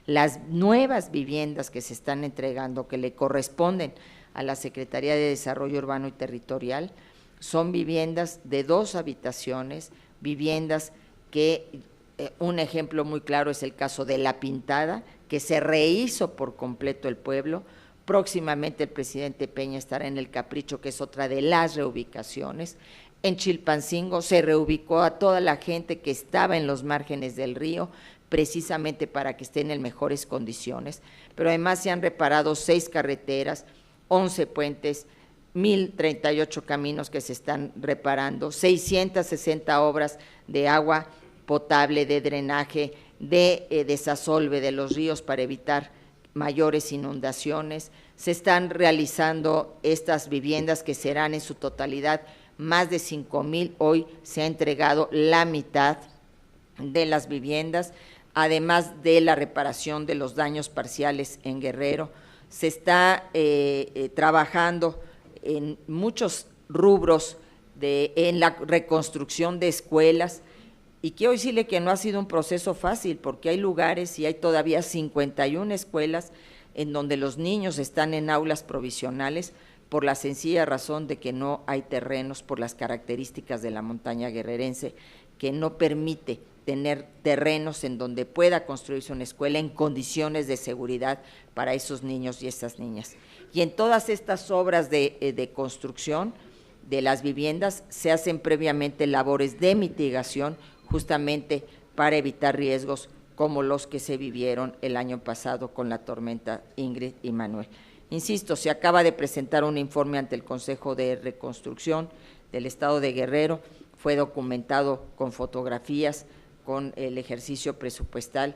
Las nuevas viviendas que se están entregando, que le corresponden a la Secretaría de Desarrollo Urbano y Territorial, son viviendas de 2 habitaciones, viviendas que, un ejemplo muy claro es el caso de La Pintada, que se rehizo por completo el pueblo. Próximamente el presidente Peña estará en El Capricho, que es otra de las reubicaciones. En Chilpancingo se reubicó a toda la gente que estaba en los márgenes del río, precisamente para que estén en mejores condiciones, pero además se han reparado 6 carreteras, 11 puentes, 1,038 caminos que se están reparando, 660 obras de agua potable, de drenaje, de desasolve de los ríos para evitar mayores inundaciones. Se están realizando estas viviendas que serán en su totalidad más de 5,000, hoy se ha entregado la mitad de las viviendas, además de la reparación de los daños parciales en Guerrero. Se está trabajando en muchos rubros en la reconstrucción de escuelas, y quiero decirle que no ha sido un proceso fácil, porque hay lugares y hay todavía 51 escuelas en donde los niños están en aulas provisionales por la sencilla razón de que no hay terrenos, por las características de la montaña guerrerense, que no permite tener terrenos en donde pueda construirse una escuela en condiciones de seguridad para esos niños y esas niñas. Y en todas estas obras de construcción de las viviendas se hacen previamente labores de mitigación, justamente para evitar riesgos como los que se vivieron el año pasado con la tormenta Ingrid y Manuel. Insisto, se acaba de presentar un informe ante el Consejo de Reconstrucción del Estado de Guerrero, fue documentado con fotografías, con el ejercicio presupuestal,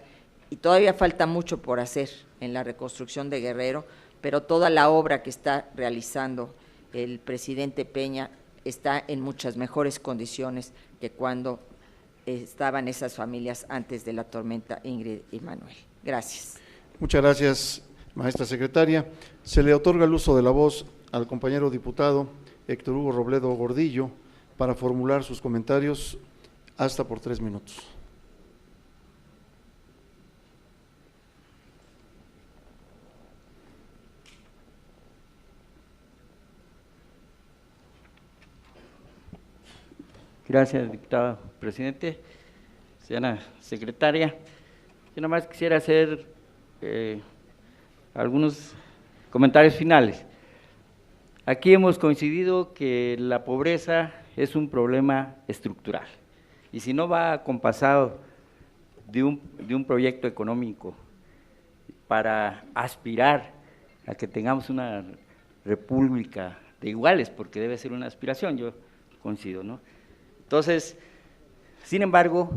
y todavía falta mucho por hacer en la reconstrucción de Guerrero, pero toda la obra que está realizando el presidente Peña está en muchas mejores condiciones que cuando estaban esas familias antes de la tormenta Ingrid y Manuel. Gracias. Muchas gracias, maestra secretaria. Se le otorga el uso de la voz al compañero diputado Héctor Hugo Robledo Gordillo para formular sus comentarios hasta por 3 minutos. Gracias, diputado presidente. Señora secretaria, yo nada más quisiera hacer algunos comentarios finales. Aquí hemos coincidido que la pobreza es un problema estructural y si no va acompasado de un proyecto económico para aspirar a que tengamos una república de iguales, porque debe ser una aspiración, yo coincido, ¿no? Entonces, sin embargo,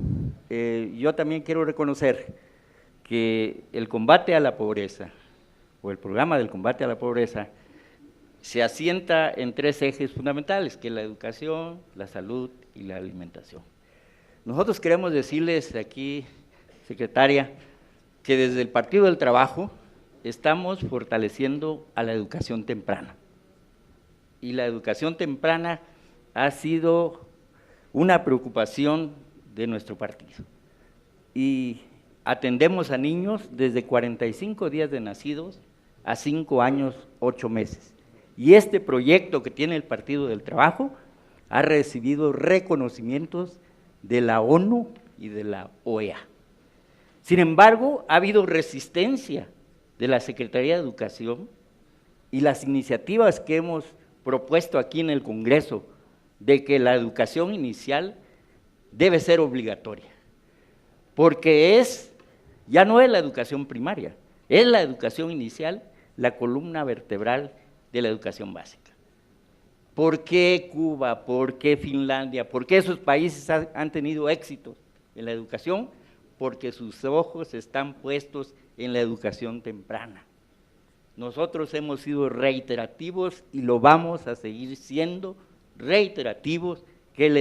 yo también quiero reconocer que el combate a la pobreza, o el programa del combate a la pobreza, se asienta en 3 ejes fundamentales, que es la educación, la salud y la alimentación. Nosotros queremos decirles aquí, secretaria, que desde el Partido del Trabajo estamos fortaleciendo a la educación temprana. Y la educación temprana ha sido una preocupación de nuestro partido. Y atendemos a niños desde 45 días de nacidos a 5 años, 8 meses. Y este proyecto que tiene el Partido del Trabajo ha recibido reconocimientos de la ONU y de la OEA. Sin embargo, ha habido resistencia de la Secretaría de Educación y las iniciativas que hemos propuesto aquí en el Congreso de que la educación inicial debe ser obligatoria, porque ya no es la educación primaria, es la educación inicial la columna vertebral de la educación básica. ¿Por qué Cuba? ¿Por qué Finlandia? ¿Por qué esos países han tenido éxito en la educación? Porque sus ojos están puestos en la educación temprana. Nosotros hemos sido reiterativos y lo vamos a seguir siendo reiterativos, que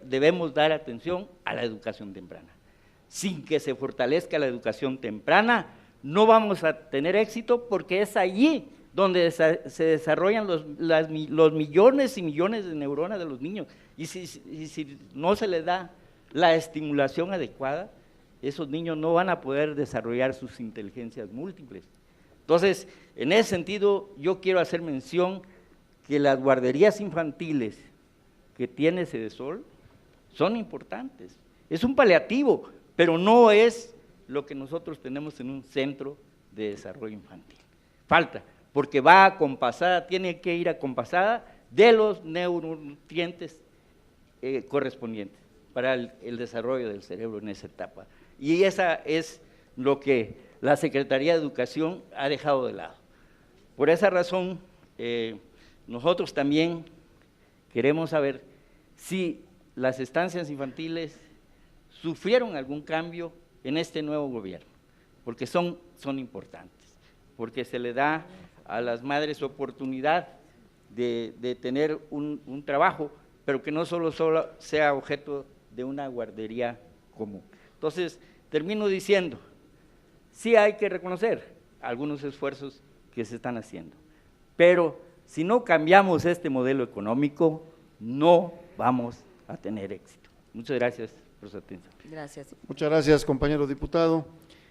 debemos dar atención a la educación temprana. Sin que se fortalezca la educación temprana, no vamos a tener éxito, porque es allí donde se desarrollan los millones y millones de neuronas de los niños, y si no se les da la estimulación adecuada, esos niños no van a poder desarrollar sus inteligencias múltiples. Entonces, en ese sentido, yo quiero hacer mención que las guarderías infantiles que tiene Sedesol son importantes. Es un paliativo, pero no es lo que nosotros tenemos en un centro de desarrollo infantil. Falta, porque va acompasada, tiene que ir acompasada de los neuronutrientes correspondientes para el desarrollo del cerebro en esa etapa. Y esa es lo que la Secretaría de Educación ha dejado de lado. Por esa razón, nosotros también queremos saber si las estancias infantiles sufrieron algún cambio en este nuevo gobierno, porque son importantes, porque se le da a las madres oportunidad de tener un trabajo, pero que no solo sea objeto de una guardería común. Entonces, termino diciendo, sí hay que reconocer algunos esfuerzos que se están haciendo, pero si no cambiamos este modelo económico, no vamos a tener éxito. Muchas gracias por su atención. Gracias. Muchas gracias, compañero diputado.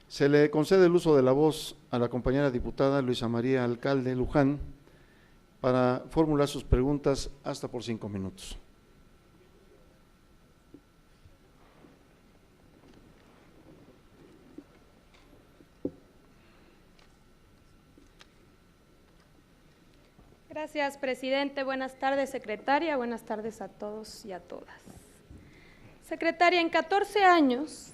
Se le concede el uso de la voz a la compañera diputada Luisa María Alcalde Luján para formular sus preguntas hasta por 5 minutos. Gracias, presidente. Buenas tardes, secretaria. Buenas tardes a todos y a todas. Secretaria, en 14 años,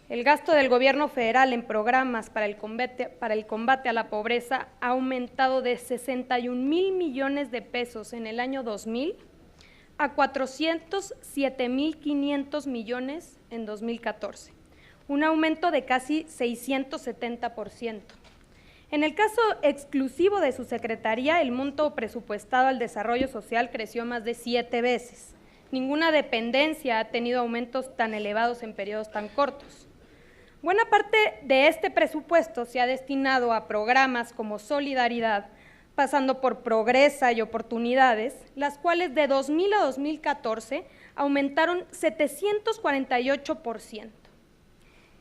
el gasto del gobierno federal en programas para el combate a la pobreza ha aumentado de 61,000 millones de pesos en el año 2000 a 407,500 millones en 2014, un aumento de casi 670%. En el caso exclusivo de su secretaría, el monto presupuestado al desarrollo social creció más de 7 veces. Ninguna dependencia ha tenido aumentos tan elevados en periodos tan cortos. Buena parte de este presupuesto se ha destinado a programas como Solidaridad, pasando por Progresa y Oportunidades, las cuales de 2000 a 2014 aumentaron 748%.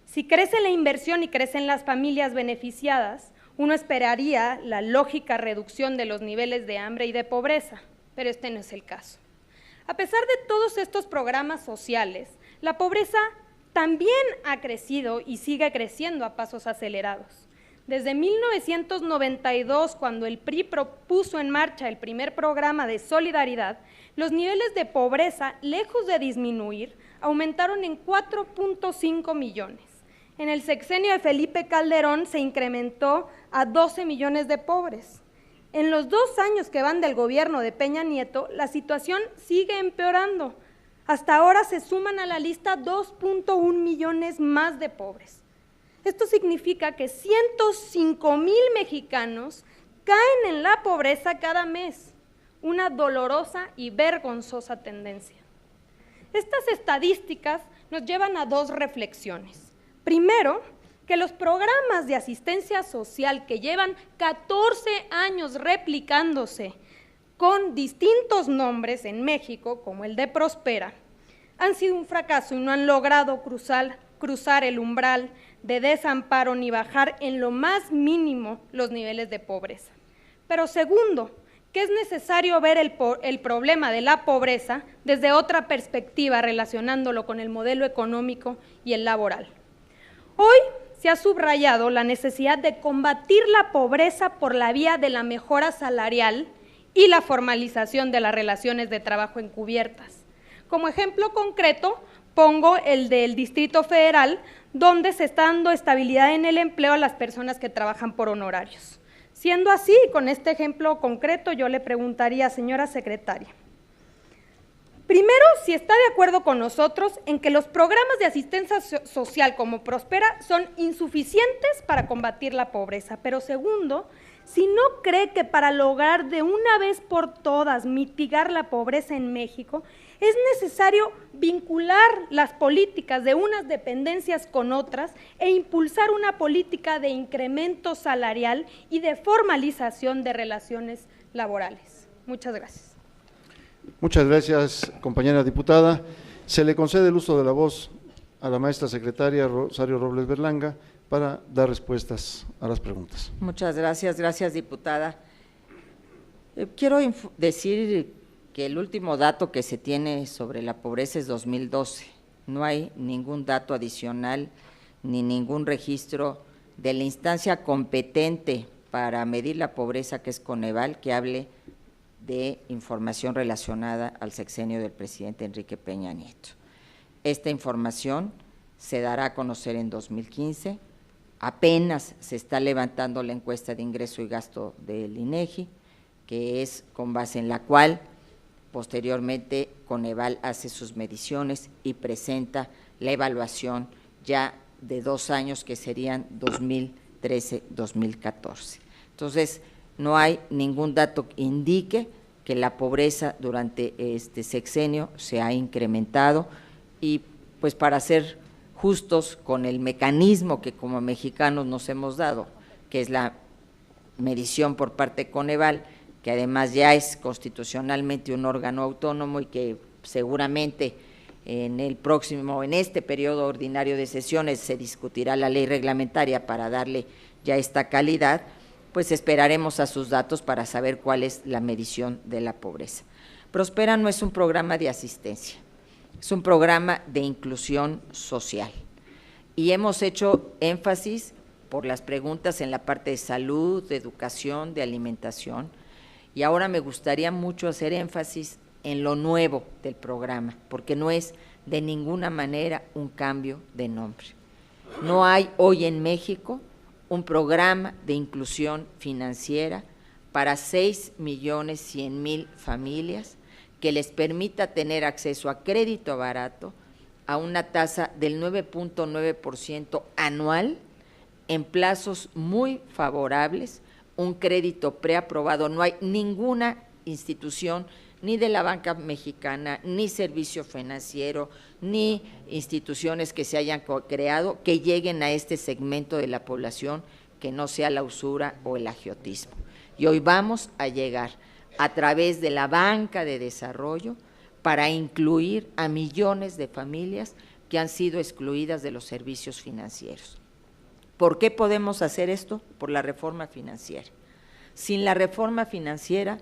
Si crece la inversión y crecen las familias beneficiadas, uno esperaría la lógica reducción de los niveles de hambre y de pobreza, pero este no es el caso. A pesar de todos estos programas sociales, la pobreza también ha crecido y sigue creciendo a pasos acelerados. Desde 1992, cuando el PRI propuso en marcha el primer programa de solidaridad, los niveles de pobreza, lejos de disminuir, aumentaron en 4.5 millones. En el sexenio de Felipe Calderón se incrementó a 12 millones de pobres. En los 2 años que van del gobierno de Peña Nieto, la situación sigue empeorando. Hasta ahora se suman a la lista 2.1 millones más de pobres. Esto significa que 105,000 mexicanos caen en la pobreza cada mes, una dolorosa y vergonzosa tendencia. Estas estadísticas nos llevan a 2 reflexiones. Primero, que los programas de asistencia social que llevan 14 años replicándose con distintos nombres en México, como el de Prospera, han sido un fracaso y no han logrado cruzar el umbral de desamparo ni bajar en lo más mínimo los niveles de pobreza. Pero segundo, que es necesario ver el problema de la pobreza desde otra perspectiva, relacionándolo con el modelo económico y el laboral. Hoy se ha subrayado la necesidad de combatir la pobreza por la vía de la mejora salarial y la formalización de las relaciones de trabajo encubiertas. Como ejemplo concreto, pongo el del Distrito Federal, donde se está dando estabilidad en el empleo a las personas que trabajan por honorarios. Siendo así, con este ejemplo concreto, yo le preguntaría, señora secretaria, primero, si está de acuerdo con nosotros en que los programas de asistencia social como Prospera son insuficientes para combatir la pobreza, pero segundo, si no cree que para lograr de una vez por todas mitigar la pobreza en México, es necesario vincular las políticas de unas dependencias con otras e impulsar una política de incremento salarial y de formalización de relaciones laborales. Muchas gracias. Muchas gracias, compañera diputada. Se le concede el uso de la voz a la maestra secretaria Rosario Robles Berlanga para dar respuestas a las preguntas. Muchas gracias, diputada. Quiero decir que el último dato que se tiene sobre la pobreza es 2012. No hay ningún dato adicional ni ningún registro de la instancia competente para medir la pobreza, que es Coneval, que hable de información relacionada al sexenio del presidente Enrique Peña Nieto. Esta información se dará a conocer en 2015, apenas se está levantando la encuesta de ingreso y gasto del INEGI, que es con base en la cual posteriormente Coneval hace sus mediciones y presenta la evaluación ya de 2 años, que serían 2013-2014. Entonces, no hay ningún dato que indique que la pobreza durante este sexenio se ha incrementado y, pues, para ser justos con el mecanismo que como mexicanos nos hemos dado, que es la medición por parte de Coneval, que además ya es constitucionalmente un órgano autónomo y que seguramente en este periodo ordinario de sesiones se discutirá la ley reglamentaria para darle ya esta calidad, pues esperaremos a sus datos para saber cuál es la medición de la pobreza. Prospera no es un programa de asistencia, es un programa de inclusión social y hemos hecho énfasis por las preguntas en la parte de salud, de educación, de alimentación, y ahora me gustaría mucho hacer énfasis en lo nuevo del programa, porque no es de ninguna manera un cambio de nombre. No hay hoy en México un programa de inclusión financiera para 6.100.000 familias que les permita tener acceso a crédito barato, a una tasa del 9.9% anual en plazos muy favorables, un crédito preaprobado. No hay ninguna institución, ni de la banca mexicana, ni servicio financiero, ni instituciones que se hayan creado que lleguen a este segmento de la población que no sea la usura o el agiotismo. Y hoy vamos a llegar a través de la banca de desarrollo para incluir a millones de familias que han sido excluidas de los servicios financieros. ¿Por qué podemos hacer esto? Por la reforma financiera. Sin la reforma financiera,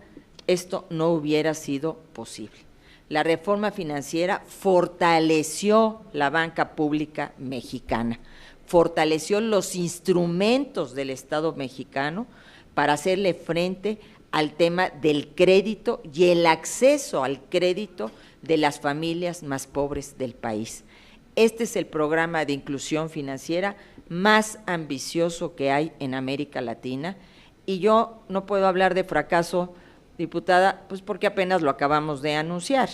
esto no hubiera sido posible. La reforma financiera fortaleció la banca pública mexicana, fortaleció los instrumentos del Estado mexicano para hacerle frente al tema del crédito y el acceso al crédito de las familias más pobres del país. Este es el programa de inclusión financiera más ambicioso que hay en América Latina, y yo no puedo hablar de fracaso, diputada, pues porque apenas lo acabamos de anunciar,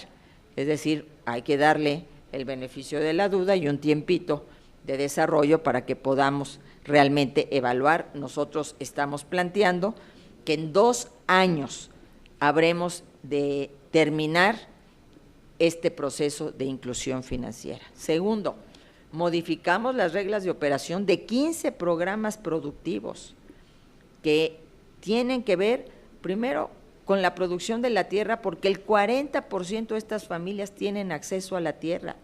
es decir, hay que darle el beneficio de la duda y un tiempito de desarrollo para que podamos realmente evaluar. Nosotros estamos planteando que en 2 años habremos de terminar este proceso de inclusión financiera. Segundo, modificamos las reglas de operación de 15 programas productivos que tienen que ver, primero, con la producción de la tierra, porque el 40% de estas familias tienen acceso a la tierra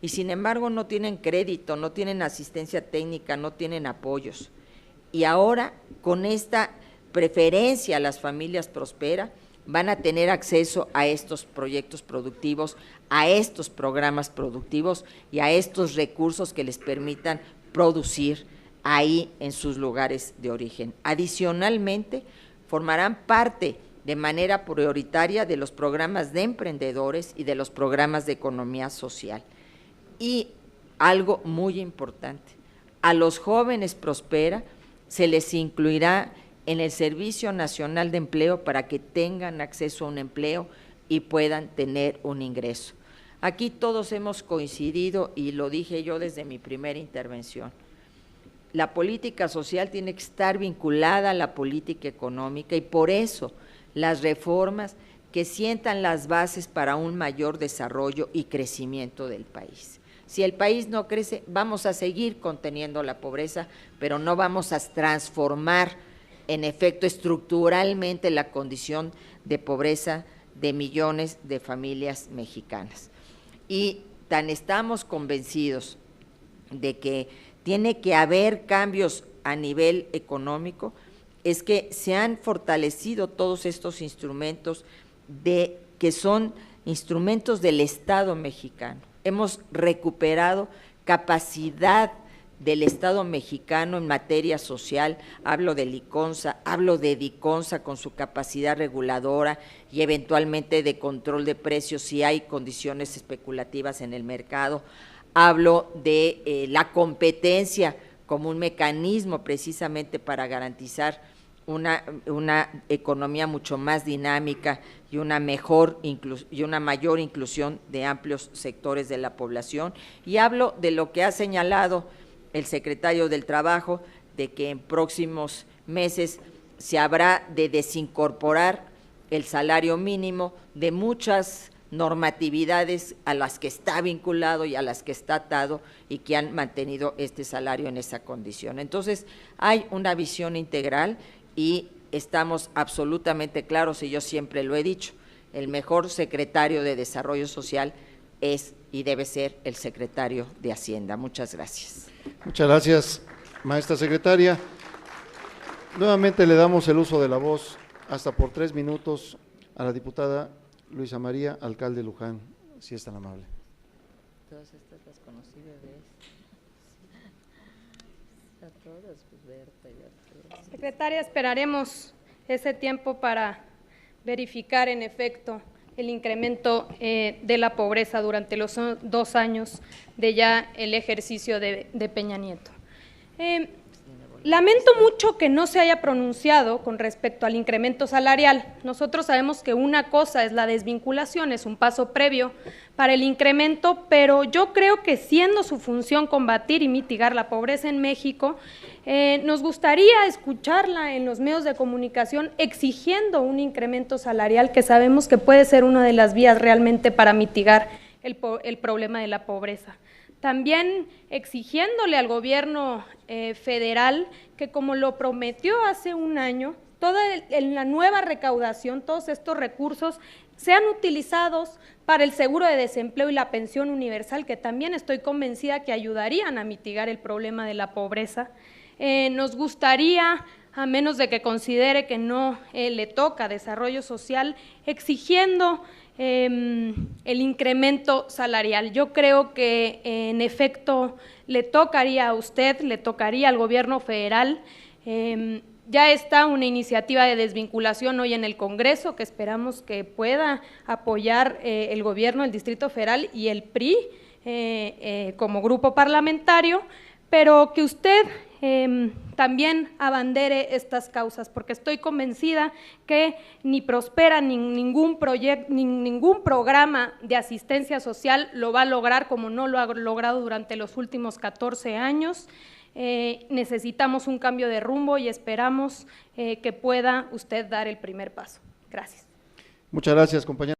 y sin embargo no tienen crédito, no tienen asistencia técnica, no tienen apoyos. Y ahora, con esta preferencia a las familias Prospera, van a tener acceso a estos proyectos productivos, a estos programas productivos y a estos recursos que les permitan producir ahí en sus lugares de origen. Adicionalmente, formarán parte de manera prioritaria de los programas de emprendedores y de los programas de economía social. Y algo muy importante, a los jóvenes Prospera se les incluirá en el Servicio Nacional de Empleo para que tengan acceso a un empleo y puedan tener un ingreso. Aquí todos hemos coincidido, y lo dije yo desde mi primera intervención, la política social tiene que estar vinculada a la política económica, y por eso las reformas que sientan las bases para un mayor desarrollo y crecimiento del país. Si el país no crece, vamos a seguir conteniendo la pobreza, pero no vamos a transformar en efecto estructuralmente la condición de pobreza de millones de familias mexicanas. Y tan estamos convencidos de que tiene que haber cambios a nivel económico, es que se han fortalecido todos estos instrumentos que son instrumentos del Estado mexicano. Hemos recuperado capacidad del Estado mexicano en materia social, hablo de Liconza, hablo de Diconza con su capacidad reguladora y eventualmente de control de precios si hay condiciones especulativas en el mercado, hablo de la competencia como un mecanismo precisamente para garantizar una economía mucho más dinámica y una mayor inclusión de amplios sectores de la población, y hablo de lo que ha señalado el secretario del Trabajo, de que en próximos meses se habrá de desincorporar el salario mínimo de muchas normatividades a las que está vinculado y a las que está atado y que han mantenido este salario en esa condición. Entonces, hay una visión integral y estamos absolutamente claros, y yo siempre lo he dicho, el mejor secretario de Desarrollo Social es y debe ser el secretario de Hacienda. Muchas gracias. Muchas gracias, maestra secretaria. Nuevamente le damos el uso de la voz hasta por 3 minutos a la diputada Luisa María, alcalde de Luján, si es tan amable. Todas estas las conocí, bebés. A todas, pues Berta y Arturo. Secretaria, esperaremos ese tiempo para verificar en efecto el incremento de la pobreza durante los 2 años de ya el ejercicio de Peña Nieto. Lamento mucho que no se haya pronunciado con respecto al incremento salarial. Nosotros sabemos que una cosa es la desvinculación, es un paso previo para el incremento, pero yo creo que siendo su función combatir y mitigar la pobreza en México, nos gustaría escucharla en los medios de comunicación exigiendo un incremento salarial que sabemos que puede ser una de las vías realmente para mitigar el problema de la pobreza. También exigiéndole al gobierno federal que, como lo prometió hace un año, en la nueva recaudación, todos estos recursos sean utilizados para el seguro de desempleo y la pensión universal, que también estoy convencida que ayudarían a mitigar el problema de la pobreza. Nos gustaría, a menos de que considere que no le toca desarrollo social, exigiendo el incremento salarial. Yo creo que en efecto le tocaría a usted, le tocaría al gobierno federal. Ya está una iniciativa de desvinculación hoy en el Congreso que esperamos que pueda apoyar el gobierno, el Distrito Federal y el PRI como grupo parlamentario, pero que usted también abandere estas causas, porque estoy convencida que ni prospera ningún proyecto, ningún programa de asistencia social lo va a lograr como no lo ha logrado durante los últimos 14 años. Necesitamos un cambio de rumbo y esperamos que pueda usted dar el primer paso. Gracias. Muchas gracias, compañera.